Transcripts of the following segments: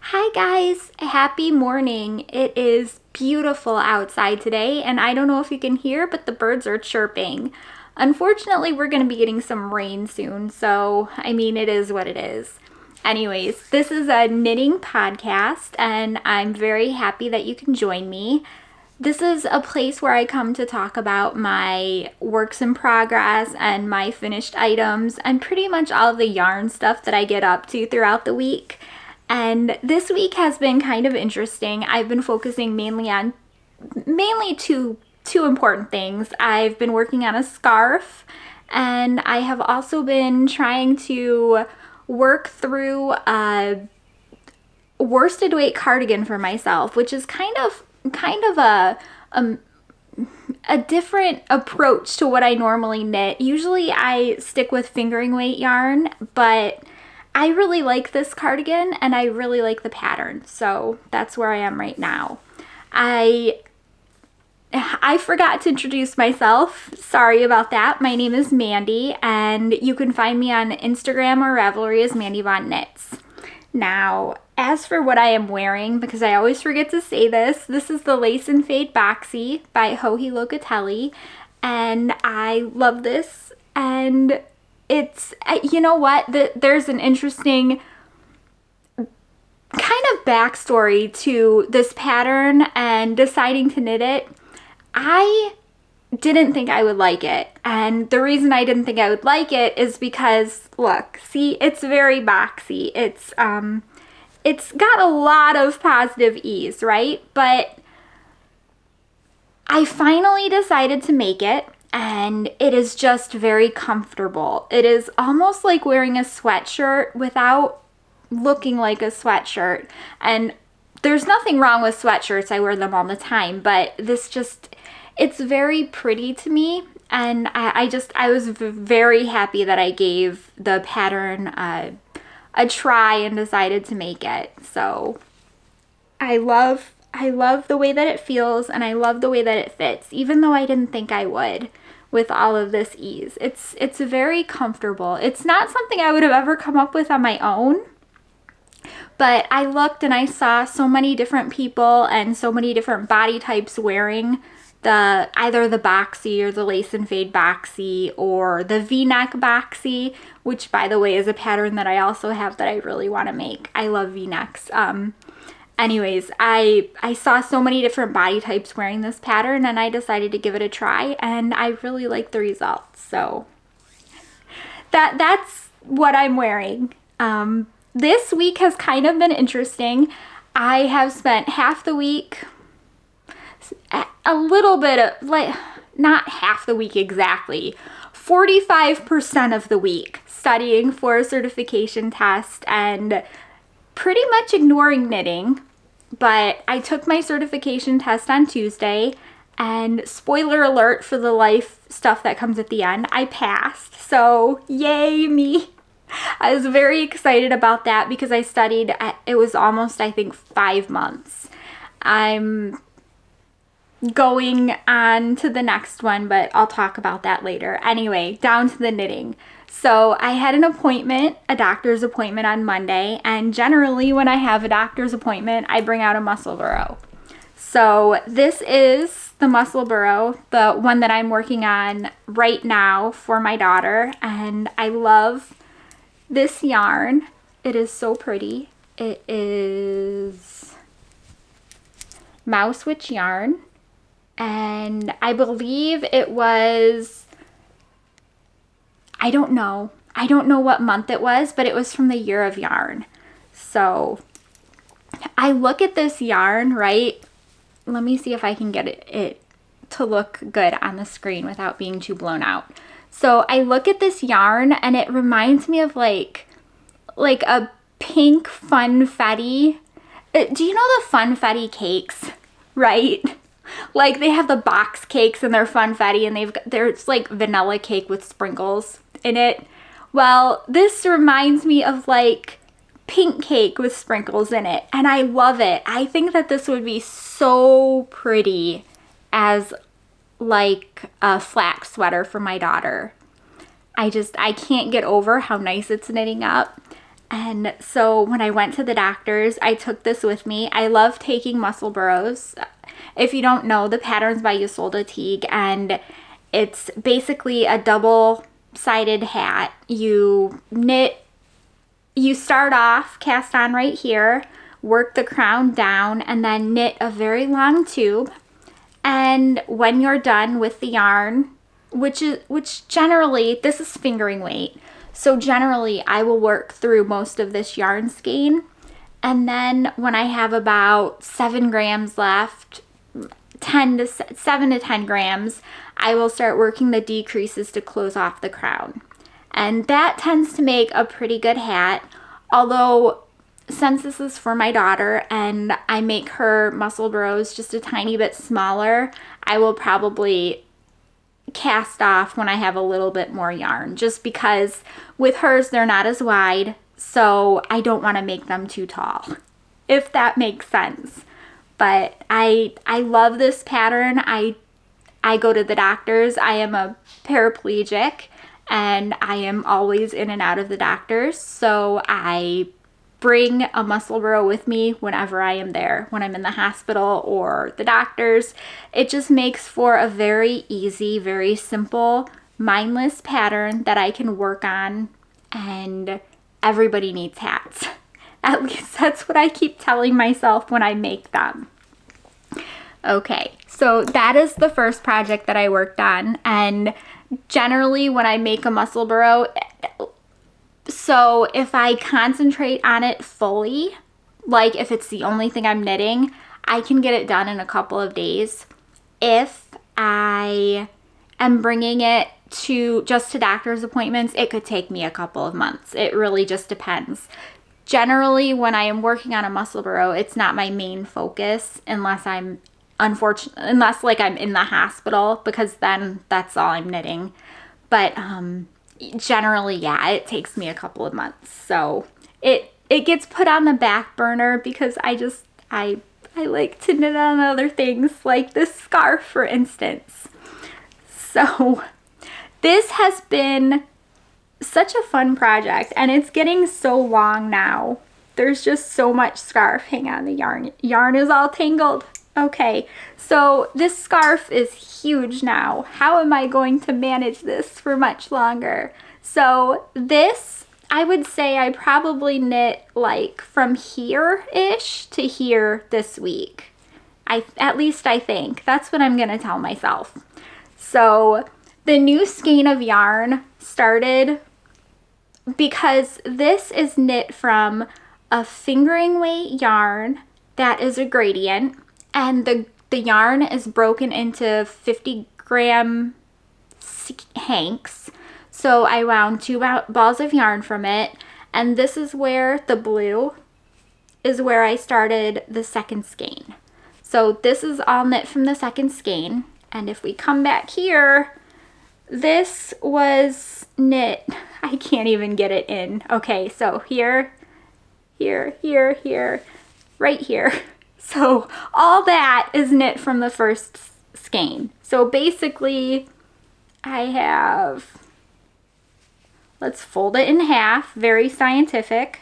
Hi guys, happy morning. It is beautiful outside today, and I don't know if you can hear, but the birds are chirping. Unfortunately, we're going to be getting some rain soon, so it is what it is. Anyways, this is a knitting podcast, and I'm very happy that you can join me. This is a place where I come to talk about my works in progress and my finished items and pretty much all of the yarn stuff that I get up to throughout the week. And this week has been kind of interesting. I've been focusing mainly two important things. I've been working on a scarf, and I have also been trying to work through a worsted weight cardigan for myself, which is kind of a different approach to what I normally knit. Usually I stick with fingering weight yarn, but I really like this cardigan and I really like the pattern, so that's where I am right now. I forgot to introduce myself. Sorry about that. My name is Mandy, and you can find me on Instagram or Ravelry as Mandy Von Knits. Now, as for what I am wearing, because I always forget to say this is the Lace and Fade Boxy by Joji Locatelli, and I love this, and it's, you know what, there's an interesting kind of backstory to this pattern and deciding to knit it. I didn't think I would like it, and the reason I didn't think I would like it is because, look, see, it's very boxy. It's got a lot of positive ease, right? But I finally decided to make it, and it is just very comfortable. It is almost like wearing a sweatshirt without looking like a sweatshirt. And there's nothing wrong with sweatshirts. I wear them all the time, but it's very pretty to me. And I was very happy that I gave the pattern a try and decided to make it. So I love the way that it feels, and I love the way that it fits, even though I didn't think I would with all of this ease. It's very comfortable. It's not something I would have ever come up with on my own, but I looked and I saw so many different people and so many different body types wearing either the boxy or the lace and fade boxy or the V-neck boxy, which, by the way, is a pattern that I also have that I really want to make. I love V-necks. Anyways, I saw so many different body types wearing this pattern, and I decided to give it a try, and I really like the results. So that's what I'm wearing. This week has kind of been interesting. I have spent half the week, a little bit of, not half the week exactly, 45% of the week studying for a certification test and pretty much ignoring knitting. But I took my certification test on Tuesday, and spoiler alert for the life stuff that comes at the end, I passed. So yay me. I was very excited about that because I studied, it was almost, I think, 5 months. I'm going on to the next one, but I'll talk about that later. Anyway, down to the knitting. So I had an appointment, a doctor's appointment on Monday, and generally when I have a doctor's appointment, I bring out a muscle burrow. So this is the muscle burrow, the one that I'm working on right now for my daughter, and I love this yarn. It is so pretty. It is Mouse Witch yarn, and I believe it was, I don't know what month it was, but it was from the Year of Yarn. So I look at this yarn, right? Let me see if I can get it to look good on the screen without being too blown out. So I look at this yarn, and it reminds me of like a pink funfetti. Do you know the funfetti cakes, right? Like, they have the box cakes and they're funfetti, and there's like vanilla cake with sprinkles in it. Well, this reminds me of like pink cake with sprinkles in it, and I love it. I think that this would be so pretty as like a flax sweater for my daughter. I can't get over how nice it's knitting up. And so when I went to the doctor's, I took this with me. I love taking muscle burros. If you don't know, the pattern's by Isolde Teague, and it's basically a double-sided hat. You start off cast on right here, work the crown down, and then knit a very long tube. And when you're done with the yarn, which generally, this is fingering weight, so generally I will work through most of this yarn skein. And then when I have about 7 grams left, 7 to 10 grams, I will start working the decreases to close off the crown. And that tends to make a pretty good hat, although since this is for my daughter and I make her muscle burros just a tiny bit smaller, I will probably cast off when I have a little bit more yarn, just because with hers they're not as wide, so I don't want to make them too tall, if that makes sense. But I love this pattern. I go to the doctor's. I am a paraplegic and I am always in and out of the doctor's, so I bring a muscle burro with me whenever I am there, when I'm in the hospital or the doctor's. It just makes for a very easy, very simple, mindless pattern that I can work on, and everybody needs hats. At least that's what I keep telling myself when I make them. Okay, so that is the first project that I worked on, and generally when I make a muscle burro, so if I concentrate on it fully, like if it's the only thing I'm knitting, I can get it done in a couple of days. If I am bringing it to doctor's appointments, it could take me a couple of months. It really just depends. Generally, when I am working on a muscle burro, it's not my main focus unless I'm like I'm in the hospital, because then that's all I'm knitting. But generally, yeah, it takes me a couple of months. So it gets put on the back burner because I like to knit on other things, like this scarf, for instance. So this has been such a fun project, and it's getting so long now. There's just so much scarf. Hang on, the yarn is all tangled. Okay, so this scarf is huge now. How am I going to manage this for much longer? So this, I would say I probably knit like from here-ish to here this week. At least I think. That's what I'm gonna tell myself. So the new skein of yarn started because this is knit from a fingering weight yarn that is a gradient, and the yarn is broken into 50-gram hanks. So I wound 2 balls of yarn from it, and this is where the blue is where I started the second skein. So this is all knit from the second skein, and if we come back here, this was knit, I can't even get it in. Okay, so here, right here. So all that is knit from the first skein. So basically I have, let's fold it in half, very scientific.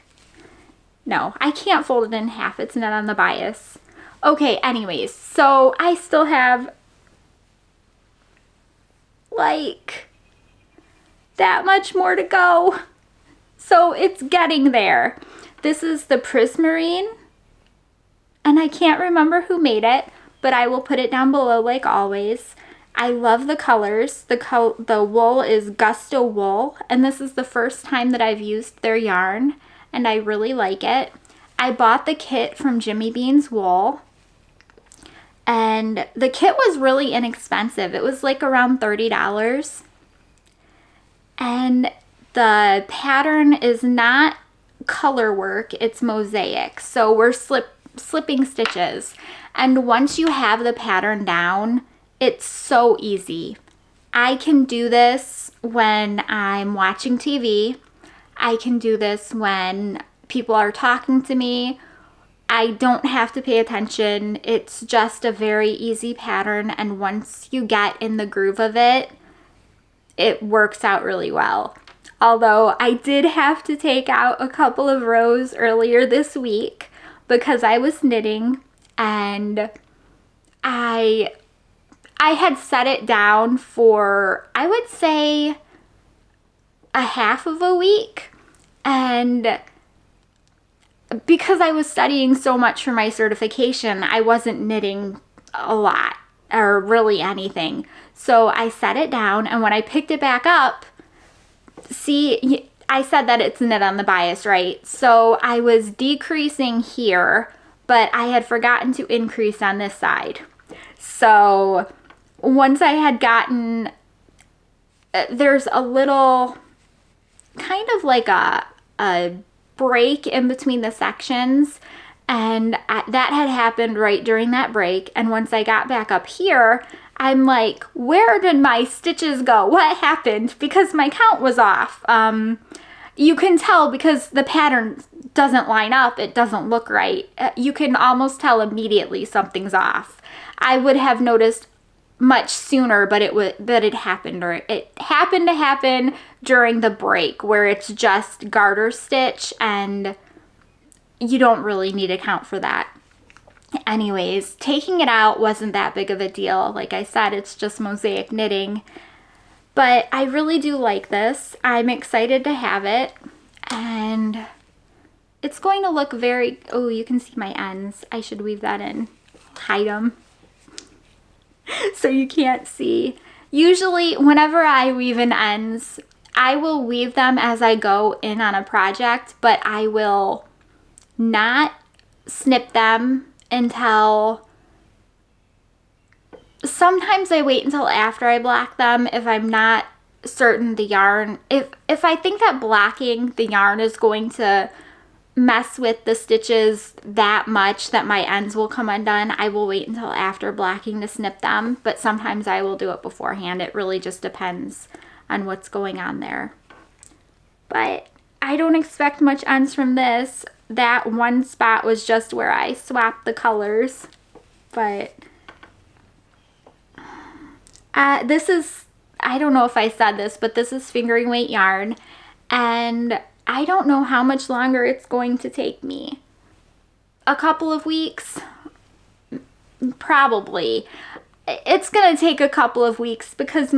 No, I can't fold it in half, it's not on the bias. Okay, anyways, so I still have like that much more to go. So it's getting there. This is the prismarine, and I can't remember who made it, but I will put it down below like always. I love the colors. The wool is Gusto wool, and this is the first time that I've used their yarn, and I really like it. I bought the kit from Jimmy Bean's Wool, and the kit was really inexpensive. It was like around $30. And the pattern is not color work, it's mosaic. So we're slipping stitches. And once you have the pattern down, it's so easy. I can do this when I'm watching TV. I can do this when people are talking to me. I don't have to pay attention. It's just a very easy pattern, and once you get in the groove of it, it works out really well. Although I did have to take out a couple of rows earlier this week because I was knitting, and I had set it down for, I would say, a half of a week. And because I was studying so much for my certification, I wasn't knitting a lot or really anything. So I set it down, and when I picked it back up, see, I said that it's knit on the bias, right? So I was decreasing here, but I had forgotten to increase on this side. So once I had gotten, there's a little kind of like a break in between the sections, and that had happened right during that break. And once I got back up here, I'm like, where did my stitches go? What happened? Because my count was off. You can tell because the pattern doesn't line up. It doesn't look right. You can almost tell immediately something's off. I would have noticed much sooner, but it happened, or it happened to happen during the break where it's just garter stitch and you don't really need to count for that. Anyways, taking it out wasn't that big of a deal. Like I said, it's just mosaic knitting. But I really do like this. I'm excited to have it. And it's going to look very... Oh, you can see my ends. I should weave that in. Hide them. So you can't see. Usually, whenever I weave in ends, I will weave them as I go in on a project. But I will not snip them until, sometimes I wait until after I block them if I'm not certain the yarn, if I think that blocking the yarn is going to mess with the stitches that much that my ends will come undone, I will wait until after blocking to snip them. But sometimes I will do it beforehand. It really just depends on what's going on there. But I don't expect much ends from this. That one spot was just where I swapped the colors. But this is, I don't know if I said this, but this is fingering weight yarn. And I don't know how much longer it's going to take me. A couple of weeks? Probably. It's going to take a couple of weeks because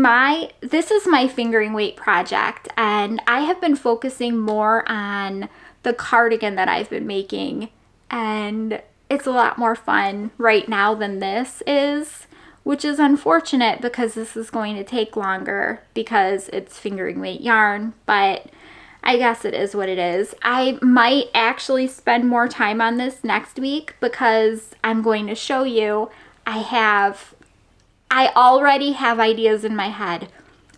this is my fingering weight project, and I have been focusing more on the cardigan that I've been making, and it's a lot more fun right now than this is, which is unfortunate because this is going to take longer because it's fingering weight yarn, but I guess it is what it is. I might actually spend more time on this next week because I'm going to show you I already have ideas in my head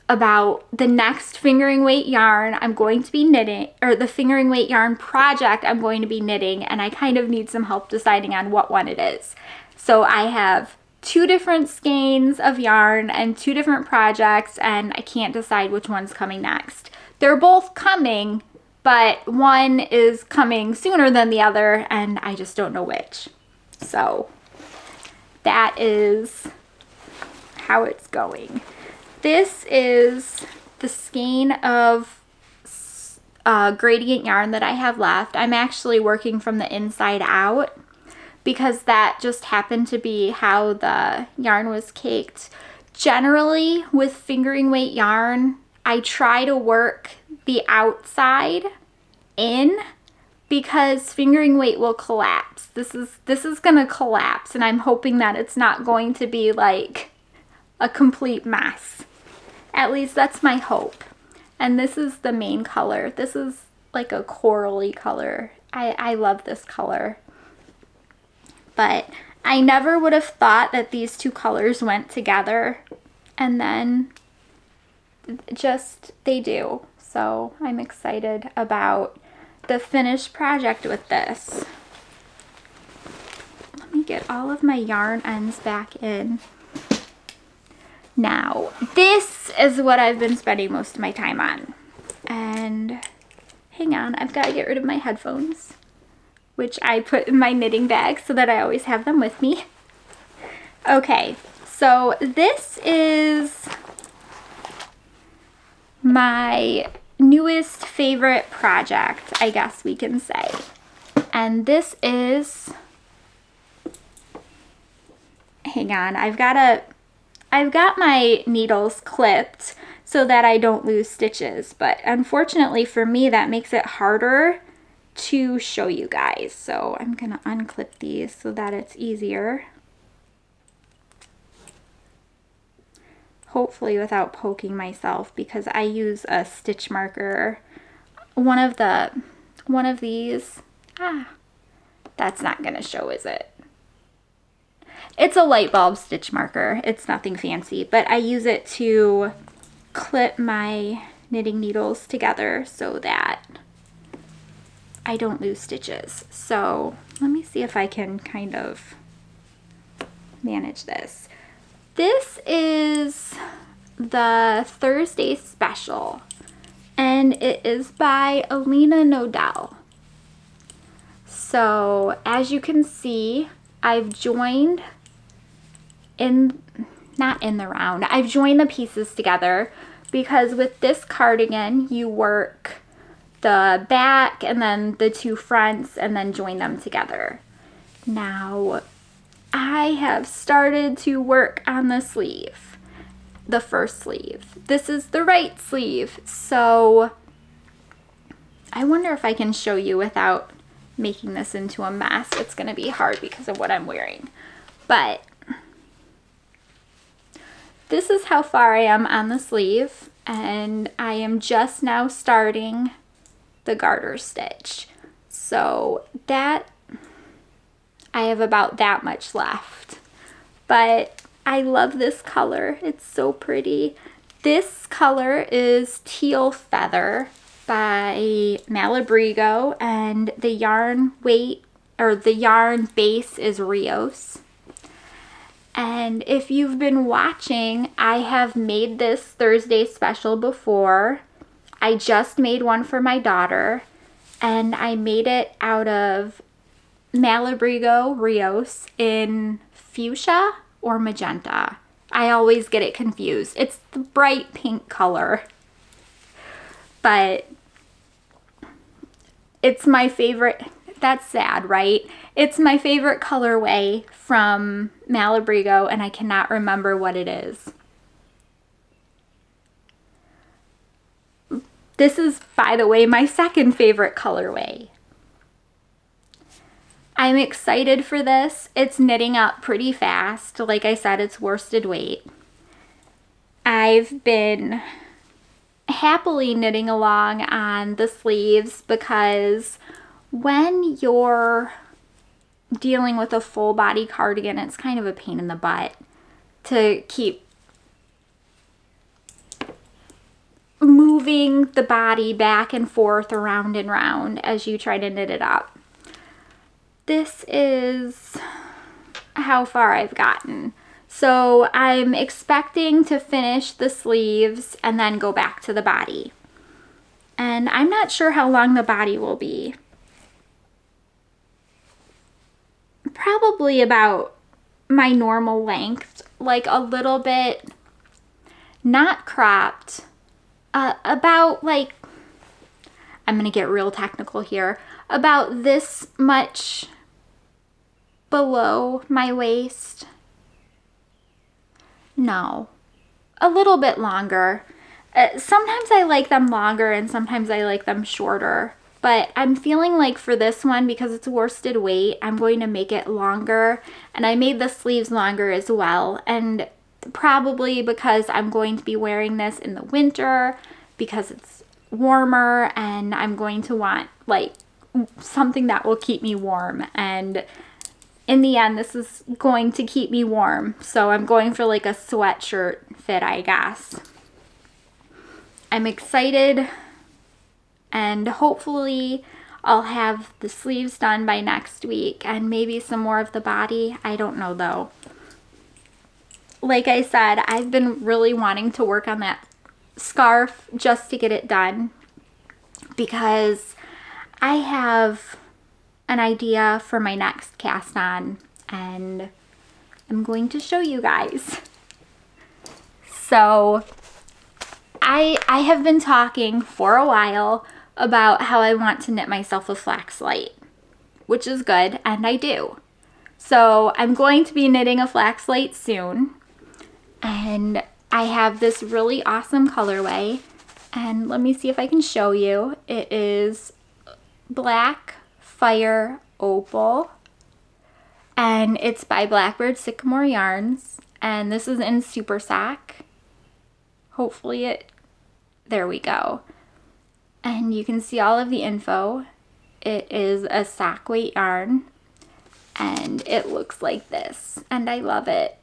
about the next fingering weight yarn I'm going to be knitting, or the fingering weight yarn project I'm going to be knitting, and I kind of need some help deciding on what one it is. So I have 2 different skeins of yarn and 2 different projects, and I can't decide which one's coming next. They're both coming, but one is coming sooner than the other, and I just don't know which. So that is how it's going. This is the skein of gradient yarn that I have left. I'm actually working from the inside out because that just happened to be how the yarn was caked. Generally, with fingering weight yarn, I try to work the outside in because fingering weight will collapse. This is gonna collapse, and I'm hoping that it's not going to be like a complete mess. At least that's my hope. And this is the main color. This is like a corally color. I love this color. But I never would have thought that these 2 colors went together, and then just they do. So I'm excited about the finished project with this. Let me get all of my yarn ends back in. Now, this is what I've been spending most of my time on. And hang on, I've got to get rid of my headphones, which I put in my knitting bag so that I always have them with me. Okay, so this is my newest favorite project, I guess we can say. And this is, hang on, I've got my needles clipped so that I don't lose stitches, but unfortunately for me that makes it harder to show you guys. So I'm gonna unclip these so that it's easier. Hopefully without poking myself, because I use a stitch marker. One of these, that's not gonna show, is it? It's a light bulb stitch marker. It's nothing fancy, but I use it to clip my knitting needles together so that I don't lose stitches. So let me see if I can kind of manage this. This is the Thursday special, and it is by Alina Nodell. So as you can see, I've joined not in the round, I've joined the pieces together, because with this cardigan you work the back and then the two fronts and then join them together. Now I have started to work on the sleeve, the first sleeve. This is the right sleeve, so I wonder if I can show you without making this into a mess. It's gonna be hard because of what I'm wearing, but this is how far I am on the sleeve, and I am just now starting the garter stitch. So that, I have about that much left, but I love this color. It's so pretty. This color is Teal Feather by Malabrigo, and the yarn weight, or the yarn base, is Rios. And if you've been watching, I have made this Thursday special before. I just made one for my daughter, and I made it out of Malabrigo Rios in fuchsia or magenta. I always get it confused. It's the bright pink color, but it's my favorite. That's sad, right? It's my favorite colorway from Malabrigo, and I cannot remember what it is. This is, by the way, my second favorite colorway. I'm excited for this. It's knitting up pretty fast. Like I said, it's worsted weight. I've been happily knitting along on the sleeves, because when you're dealing with a full body cardigan, it's kind of a pain in the butt to keep moving the body back and forth, around and round, as you try to knit it up. This is how far I've gotten. So I'm expecting to finish the sleeves and then go back to the body. And I'm not sure how long the body will be. Probably about my normal length, like a little bit, not cropped, about, like, I'm gonna get real technical here, about this much below my waist. No, a little bit longer. Sometimes I like them longer and sometimes I like them shorter. But I'm feeling like for this one, because it's worsted weight, I'm going to make it longer. And I made the sleeves longer as well. And probably because I'm going to be wearing this in the winter, because it's warmer, and I'm going to want like something that will keep me warm. And in the end, this is going to keep me warm. So I'm going for like a sweatshirt fit, I guess. I'm excited. And hopefully I'll have the sleeves done by next week, and maybe some more of the body. I don't know though. Like I said, I've been really wanting to work on that scarf just to get it done, because I have an idea for my next cast on, and I'm going to show you guys. So I have been talking for a while about how I want to knit myself a flax light, which is good, and I do. So I'm going to be knitting a flax light soon, and I have this really awesome colorway, and let me see if I can show you. It is Black Fire Opal, and it's by Blackbird Sycamore Yarns, and this is in Super Sock. Hopefully there we go. And you can see all of the info. It is a sock weight yarn, and it looks like this, and I love it.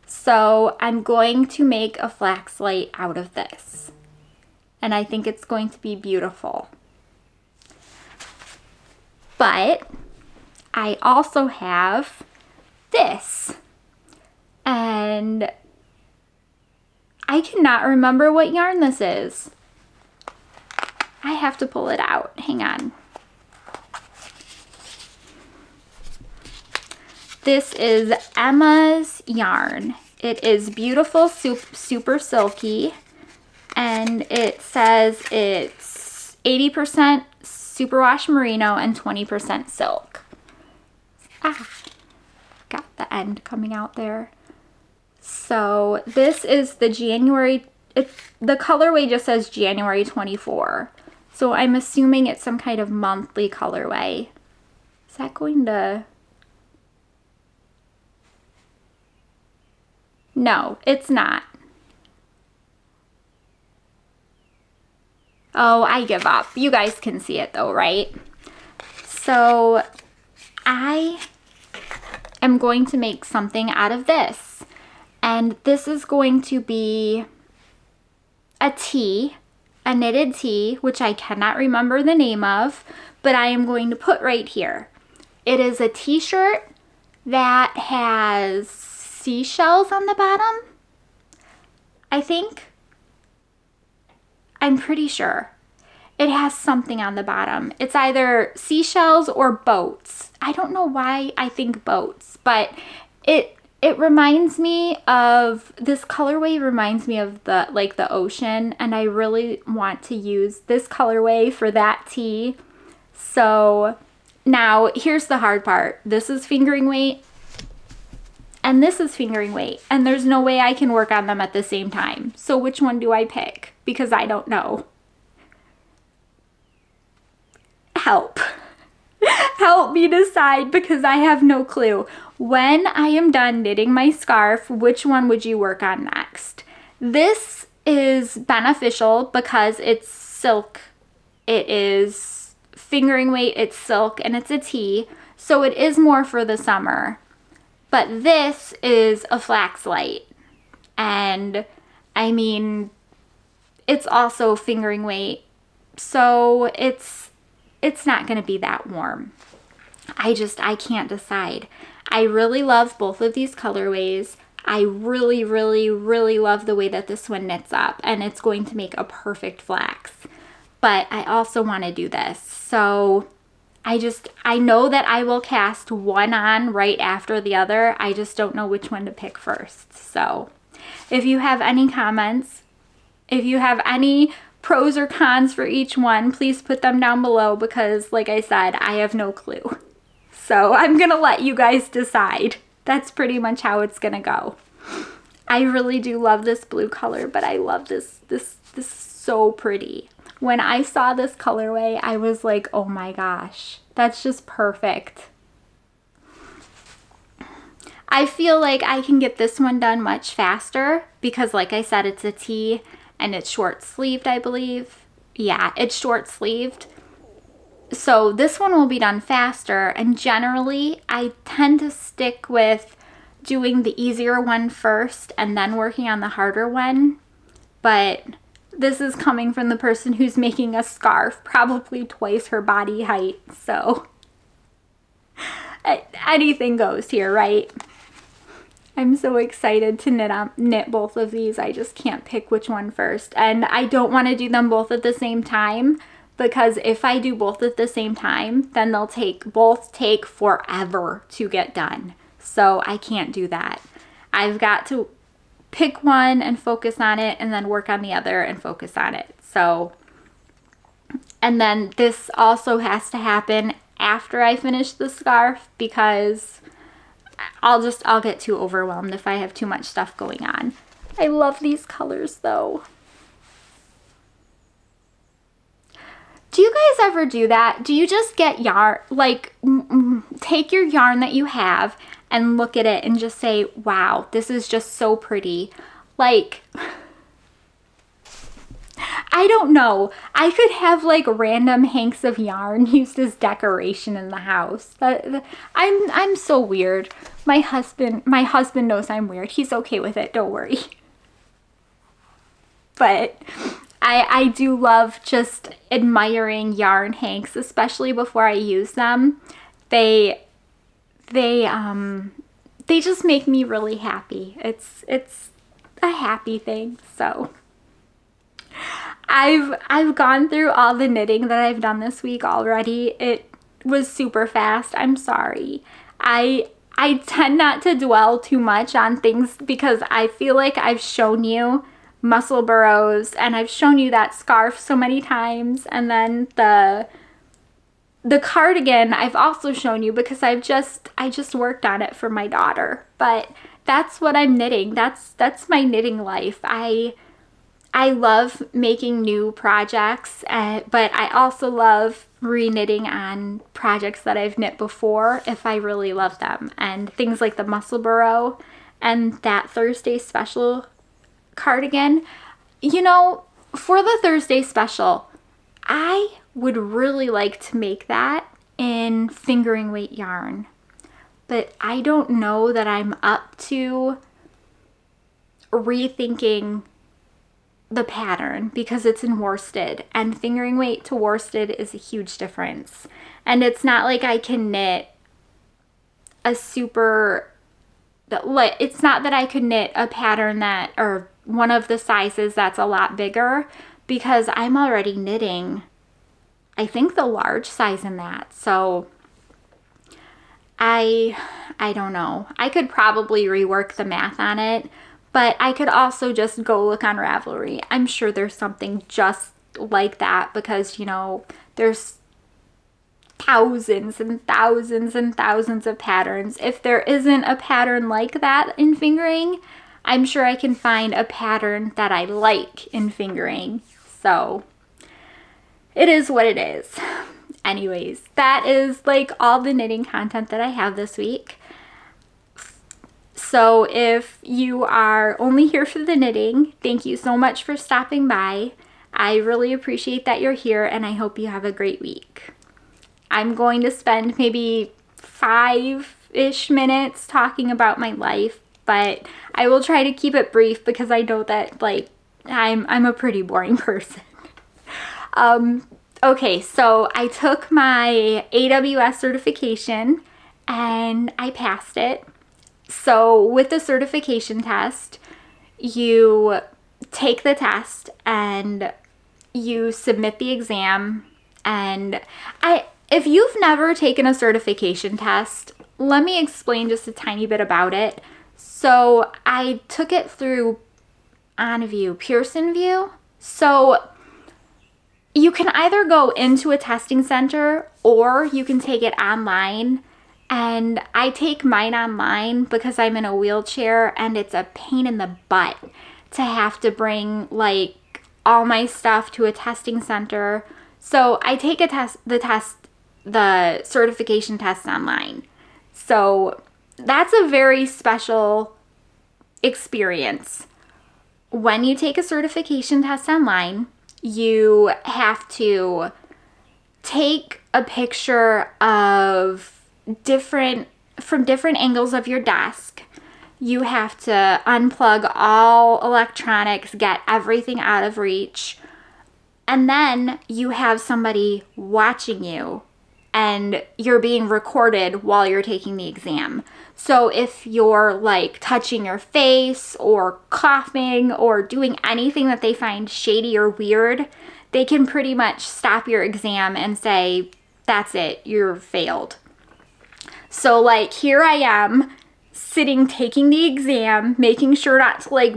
So I'm going to make a flax light out of this, and I think it's going to be beautiful. But I also have this, and I cannot remember what yarn this is. I have to pull it out. Hang on. This is Emma's yarn. It is beautiful, super silky, and it says it's 80% superwash merino and 20% silk. Got the end coming out there. So this is the the colorway just says January 24. So I'm assuming it's some kind of monthly colorway. Is that going to... No, it's not. Oh, I give up. You guys can see it though, right? So I am going to make something out of this. And this is going to be a tee, a knitted tee, which I cannot remember the name of, but I am going to put right here. It is a t-shirt that has seashells on the bottom, I think. I'm pretty sure. It has something on the bottom. It's either seashells or boats. I don't know why I think boats, but it reminds me of, this colorway reminds me of the ocean, and I really want to use this colorway for that tee. So now here's the hard part. This is fingering weight, and this is fingering weight, and there's no way I can work on them at the same time. So which one do I pick? Because I don't know. Help. Help me decide, because I have no clue. When I am done knitting my scarf, which one would you work on next? This is beneficial because it's silk. It is fingering weight, it's silk, and it's a tee. So it is more for the summer. But this is a flax light. And I mean, it's also fingering weight. So it's not going to be that warm. I can't decide. I really love both of these colorways. I really, really, really love the way that this one knits up, and it's going to make a perfect flax. But I also want to do this. So I know that I will cast one on right after the other. I just don't know which one to pick first. So if you have any comments, if you have any pros or cons for each one, please put them down below, because like I said, I have no clue. So I'm going to let you guys decide. That's pretty much how it's going to go. I really do love this blue color, but I love this is so pretty. When I saw this colorway, I was like, oh my gosh, that's just perfect. I feel like I can get this one done much faster because, like I said, it's a tee and it's short sleeved, I believe. Yeah, it's short sleeved. So this one will be done faster, and generally I tend to stick with doing the easier one first and then working on the harder one. But this is coming from the person who's making a scarf probably twice her body height, so anything goes here, right? I'm so excited to knit both of these. I just can't pick which one first, and I don't want to do them both at the same time, because if I do both at the same time, then they'll both take forever to get done. So I can't do that. I've got to pick one and focus on it, and then work on the other and focus on it. So, and then this also has to happen after I finish the scarf, because I'll get too overwhelmed if I have too much stuff going on. I love these colors though. Do you guys ever do that? Do you just get yarn, like take your yarn that you have and look at it and just say, wow, this is just so pretty. Like, I don't know. I could have like random hanks of yarn used as decoration in the house. I'm so weird. My husband knows I'm weird. He's okay with it. Don't worry. But I do love just admiring yarn hanks, especially before I use them. They just make me really happy. It's a happy thing. So I've gone through all the knitting that I've done this week already. It was super fast. I'm sorry. I tend not to dwell too much on things because I feel like I've shown you muscle burrows and I've shown you that scarf so many times, and then the cardigan I've also shown you because I just worked on it for my daughter. But that's what I'm knitting. That's my knitting life. I love making new projects, but I also love re-knitting on projects that I've knit before if I really love them. And things like the muscle burrow and that Thursday special cardigan. You know, for the Thursday special, I would really like to make that in fingering weight yarn, but I don't know that I'm up to rethinking the pattern because it's in worsted, and fingering weight to worsted is a huge difference. And it's not like I can knit it's not that I could knit a pattern that, or one of the sizes that's a lot bigger, because I'm already knitting, I think, the large size in that. So I don't know. I could probably rework the math on it, but I could also just go look on Ravelry. I'm sure there's something just like that because, you know, there's thousands and thousands and thousands of patterns. If there isn't a pattern like that in fingering, I'm sure I can find a pattern that I like in fingering. So it is what it is. Anyways, that is like all the knitting content that I have this week. So if you are only here for the knitting, thank you so much for stopping by. I really appreciate that you're here, and I hope you have a great week. I'm going to spend maybe 5-ish minutes talking about my life, but I will try to keep it brief because I know that, like, I'm a pretty boring person. Okay, so I took my AWS certification and I passed it. So with the certification test, you take the test and you submit the exam. And if you've never taken a certification test, let me explain just a tiny bit about it. So I took it through Pearson VUE. So you can either go into a testing center or you can take it online. And I take mine online because I'm in a wheelchair and it's a pain in the butt to have to bring like all my stuff to a testing center. So I take the certification test online. So that's a very special experience. When you take a certification test online, you have to take a picture of from different angles of your desk. You have to unplug all electronics, get everything out of reach, and then you have somebody watching you and you're being recorded while you're taking the exam. So if you're like touching your face or coughing or doing anything that they find shady or weird, they can pretty much stop your exam and say, that's it, you're failed. So like here I am sitting, taking the exam, making sure not to like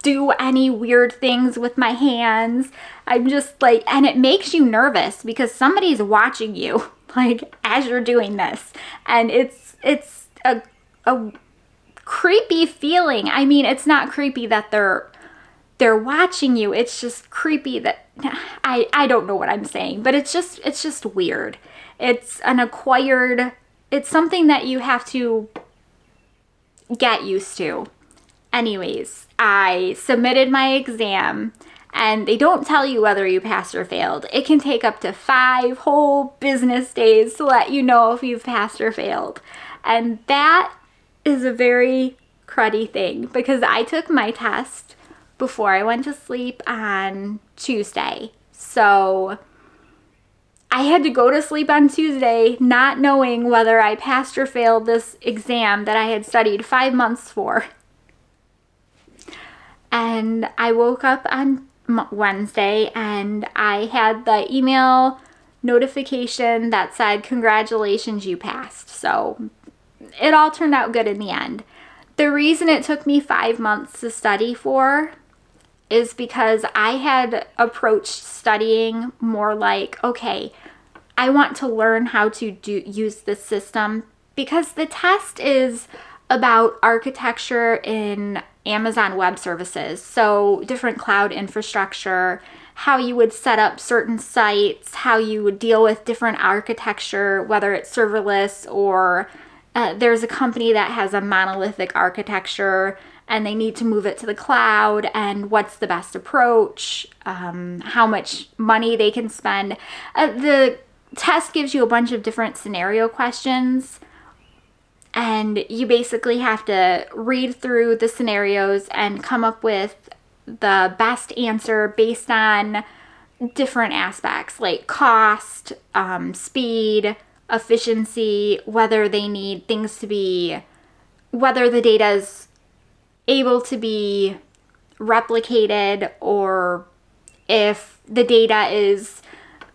do any weird things with my hands. I'm just like, and it makes you nervous because somebody's watching you like as you're doing this. And it's a creepy feeling. I mean, it's not creepy that they're watching you. It's just creepy that I don't know what I'm saying, but it's just weird. It's something that you have to get used to. Anyways, I submitted my exam, and they don't tell you whether you passed or failed. It can take up to 5 whole business days to let you know if you've passed or failed. And that is a very cruddy thing because I took my test before I went to sleep on Tuesday. So I had to go to sleep on Tuesday not knowing whether I passed or failed this exam that I had studied 5 months for. And I woke up on Wednesday and I had the email notification that said, congratulations, you passed. So it all turned out good in the end. The reason it took me 5 months to study for is because I had approached studying more like, okay, I want to learn how to use this system because the test is about architecture in Amazon Web Services. So different cloud infrastructure, how you would set up certain sites, how you would deal with different architecture, whether it's serverless or there's a company that has a monolithic architecture and they need to move it to the cloud, and what's the best approach, how much money they can spend. The test gives you a bunch of different scenario questions, and you basically have to read through the scenarios and come up with the best answer based on different aspects like cost, speed, efficiency, whether they need things to be, whether the data is able to be replicated, or if the data is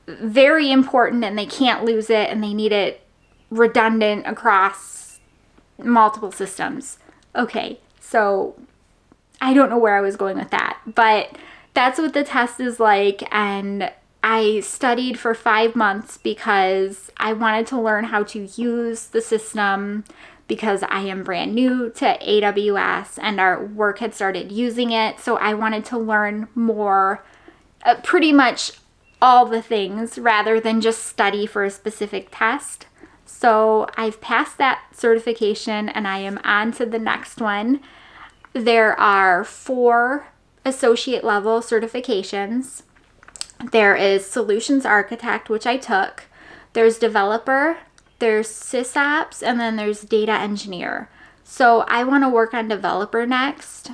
very important and they can't lose it and they need it redundant across multiple systems. Okay, so I don't know where I was going with that, but that's what the test is like. And I studied for 5 months because I wanted to learn how to use the system because I am brand new to AWS and our work had started using it. So I wanted to learn more, pretty much all the things rather than just study for a specific test. So I've passed that certification and I am on to the next one. There are 4 associate level certifications. There is Solutions Architect, which I took. There's Developer, there's SysOps, and then there's Data Engineer. So I want to work on Developer next.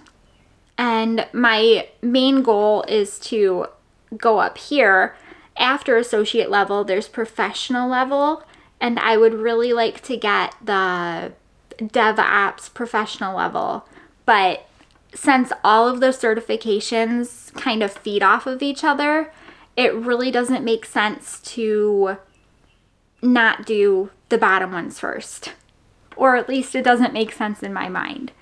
And my main goal is to go up here. After associate level, there's professional level, and I would really like to get the DevOps professional level. But since all of those certifications kind of feed off of each other, it really doesn't make sense to not do the bottom ones first. Or at least it doesn't make sense in my mind.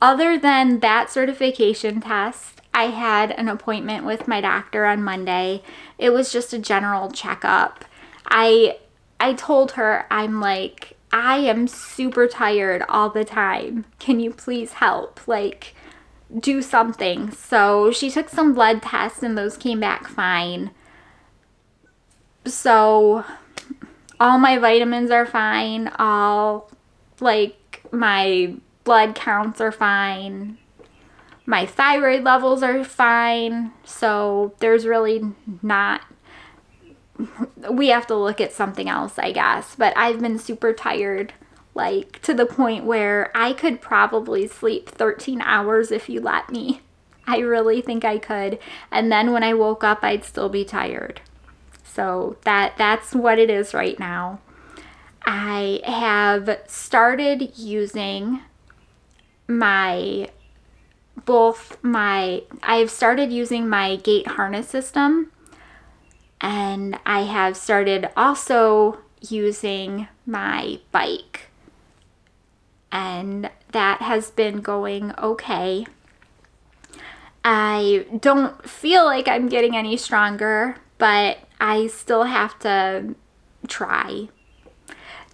Other than that certification test, I had an appointment with my doctor on Monday. It was just a general checkup. I told her, I'm like, I am super tired all the time. Can you please help? Like, do something. So she took some blood tests and those came back fine. So all my vitamins are fine. All, like, my blood counts are fine. My thyroid levels are fine. So there's really not, we have to look at something else, I guess. But I've been super tired, like to the point where I could probably sleep 13 hours if you let me. I really think I could. And then when I woke up, I'd still be tired. So that's what it is right now. I have started using my gait harness system, and I have started also using my bike. and that has been going okay. I don't feel like I'm getting any stronger, but I still have to try.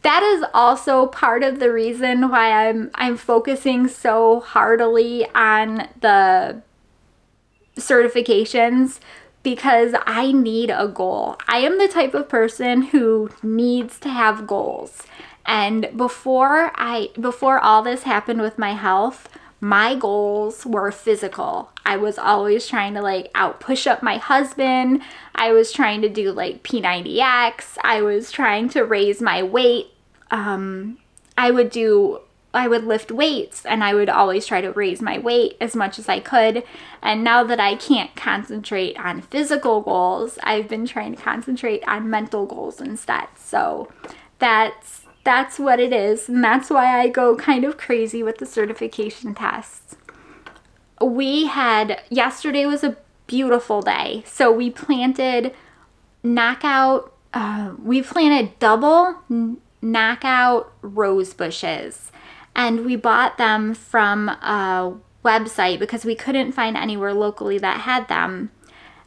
That is also part of the reason why I'm focusing so heartily on the certifications, because I need a goal. I am the type of person who needs to have goals. And before all this happened with my health, my goals were physical. I was always trying to like out push up my husband. I was trying to do like P90X. I was trying to raise my weight. I would lift weights, and I would always try to raise my weight as much as I could. And now that I can't concentrate on physical goals, I've been trying to concentrate on mental goals instead. So that's what it is, and that's why I go kind of crazy with the certification tests. Yesterday was a beautiful day. So we planted double knockout rose bushes. And we bought them from a website because we couldn't find anywhere locally that had them.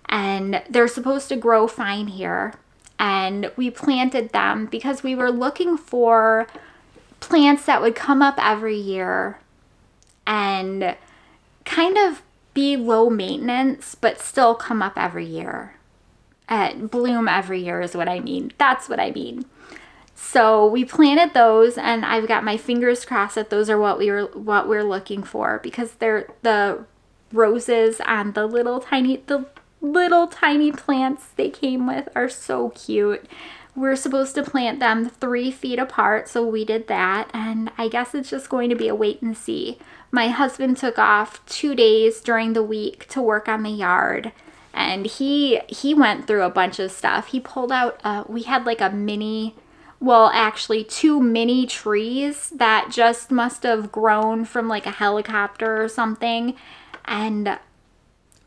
And they're supposed to grow fine here. And we planted them because we were looking for plants that would come up every year and kind of be low maintenance, but still come up every year. Bloom every year is what I mean. That's what I mean. So we planted those, and I've got my fingers crossed that those are what we're looking for, because they're the roses on the little tiny plants they came with are so cute. We're supposed to plant them 3 feet apart, so we did that, and I guess it's just going to be a wait and see. My husband took off 2 days during the week to work on the yard, and he went through a bunch of stuff. He pulled out, we had like actually 2 mini trees that just must have grown from like a helicopter or something. And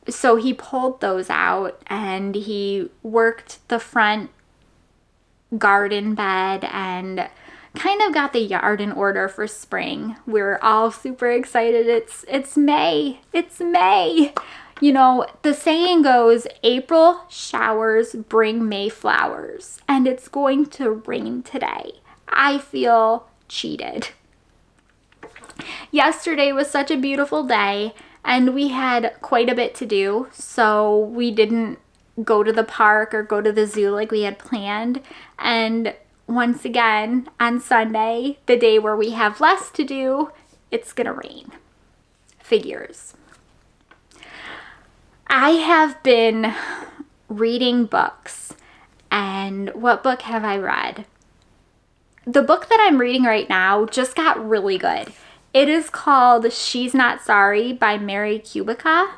so he pulled those out, and he worked the front garden bed and kind of got the yard in order for spring. We're all super excited. It's May. It's May. You know, the saying goes, April showers bring May flowers, and it's going to rain today. I feel cheated. Yesterday was such a beautiful day, and we had quite a bit to do, so we didn't go to the park or go to the zoo like we had planned. And once again, on Sunday, the day where we have less to do, it's gonna rain. Figures. I have been reading books, and what book have I read? The book that I'm reading right now just got really good. It is called She's Not Sorry by Mary Kubica.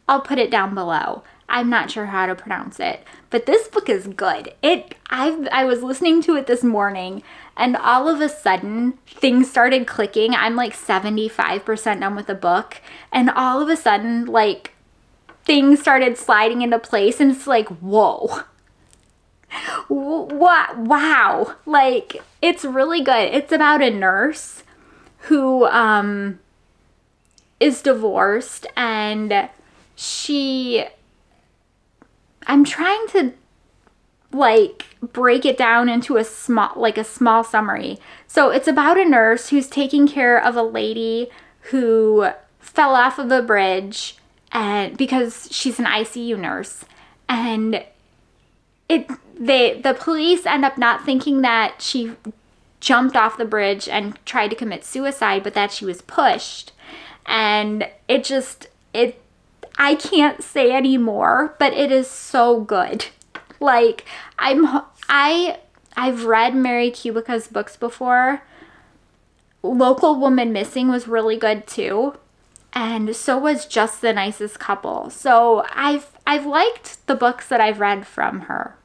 I'll put it down below. I'm not sure how to pronounce it, but this book is good. I was listening to it this morning, and all of a sudden things started clicking. I'm like 75% done with the book, and all of a sudden like things started sliding into place, and it's like, whoa. What? Wow. Like, it's really good. It's about a nurse who is divorced, and I'm trying to like break it down into a small summary. So it's about a nurse who's taking care of a lady who fell off of a bridge, and because she's an ICU nurse, and the police end up not thinking that she jumped off the bridge and tried to commit suicide, but that she was pushed. And I can't say any more, but it is so good. Like, I've read Mary Kubica's books before. Local Woman Missing was really good too, and so was Just the Nicest Couple. So I've liked the books that I've read from her,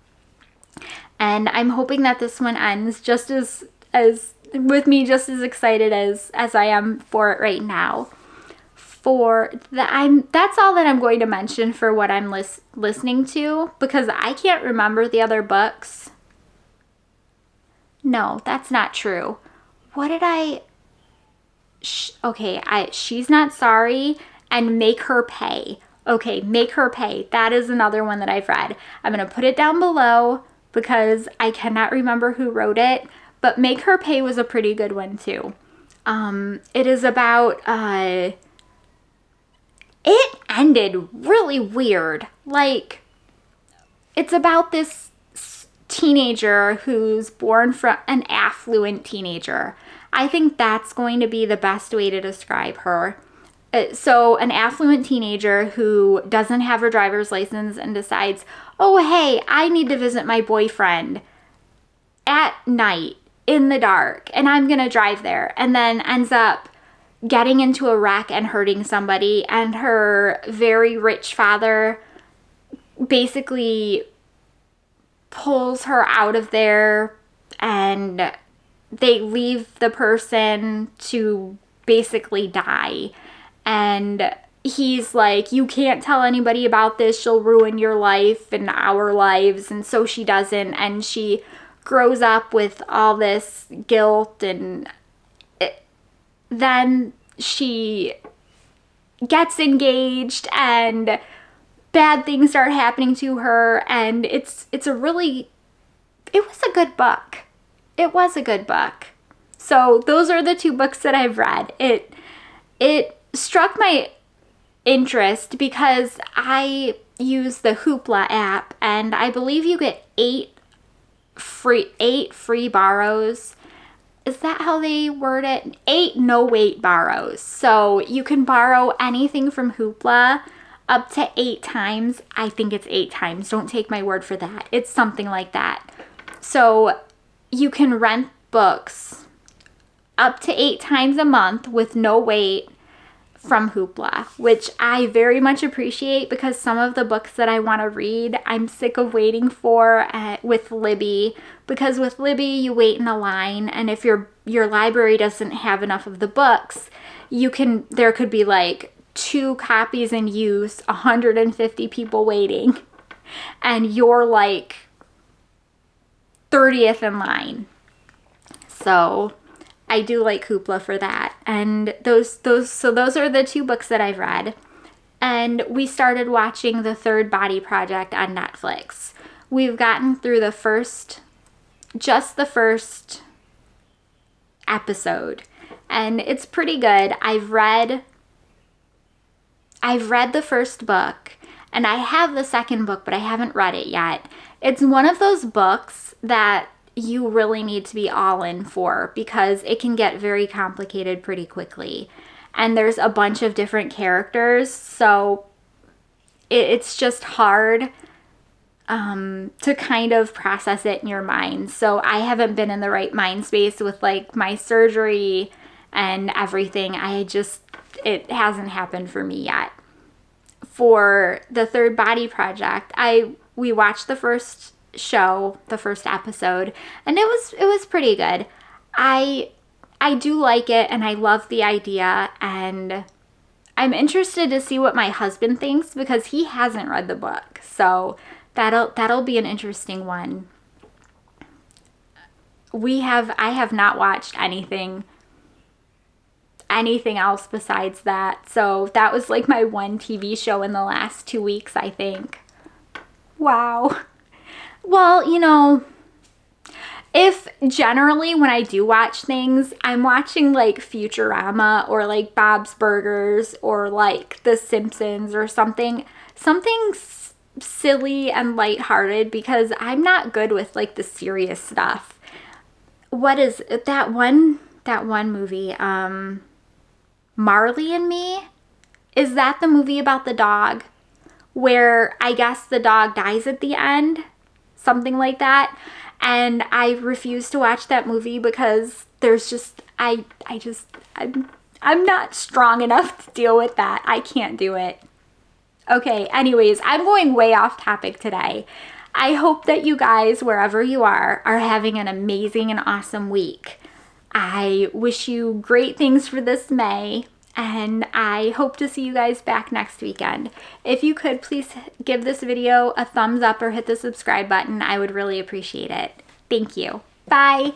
and I'm hoping that this one ends just as with me just as excited as I am for it right now. That's all that I'm going to mention for what I'm listening to, because I can't remember the other books. No, that's not true. what did okay, She's Not Sorry and Make Her Pay. Okay, Make Her Pay. That is another one that I've read. I'm going to put it down below because I cannot remember who wrote it, but Make Her Pay was a pretty good one too. It is about, it ended really weird. Like, it's about this teenager who's born from an affluent teenager. I think that's going to be the best way to describe her. So an affluent teenager who doesn't have her driver's license and decides, oh, hey, I need to visit my boyfriend at night in the dark, and I'm going to drive there, and then ends up getting into a wreck and hurting somebody, and her very rich father basically pulls her out of there, and they leave the person to basically die. And he's like, you can't tell anybody about this, she'll ruin your life and our lives. And so she doesn't, and she grows up with all this guilt, and then she gets engaged and bad things start happening to her, and it was a good book. It was a good book. So those are the two books that I've read. It struck my interest because I use the Hoopla app, and I believe you get 8 free borrows. Is that how they word it? 8 no-wait borrows. So you can borrow anything from Hoopla up to 8 times. I think it's 8 times. Don't take my word for that. It's something like that. So you can rent books up to 8 times a month with no wait from Hoopla, which I very much appreciate because some of the books that I want to read, I'm sick of waiting for with Libby, because with Libby you wait in a line, and if your library doesn't have enough of the books, there could be like 2 copies in use, 150 people waiting, and you're like 30th in line. So I do like Hoopla for that. And those are the 2 books that I've read. And we started watching The Third Body Project on Netflix. We've gotten through the first episode, and it's pretty good. I've read the first book, and I have the second book, but I haven't read it yet. It's one of those books that you really need to be all in for because it can get very complicated pretty quickly. And there's a bunch of different characters, so it's just hard to kind of process it in your mind. So I haven't been in the right mind space with like my surgery and everything. It hasn't happened for me yet. For The Third Body Project, we watched the first episode, and it was pretty good. I do like it, and I love the idea, and I'm interested to see what my husband thinks because he hasn't read the book. So that'll be an interesting one. I have not watched anything else besides that. So that was like my one TV show in the last 2 weeks, I think. Wow. Well, if generally when I do watch things, I'm watching like Futurama or like Bob's Burgers or like The Simpsons or something silly and lighthearted, because I'm not good with like the serious stuff. What is that one movie? Marley and Me? Is that the movie about the dog where I guess the dog dies at the end? Something like that. And I refuse to watch that movie because there's just, I'm not strong enough to deal with that. I can't do it. Okay, anyways, I'm going way off topic today. I hope that you guys, wherever you are having an amazing and awesome week. I wish you great things for this May, and I hope to see you guys back next weekend. If you could, please give this video a thumbs up or hit the subscribe button. I would really appreciate it. Thank you. Bye.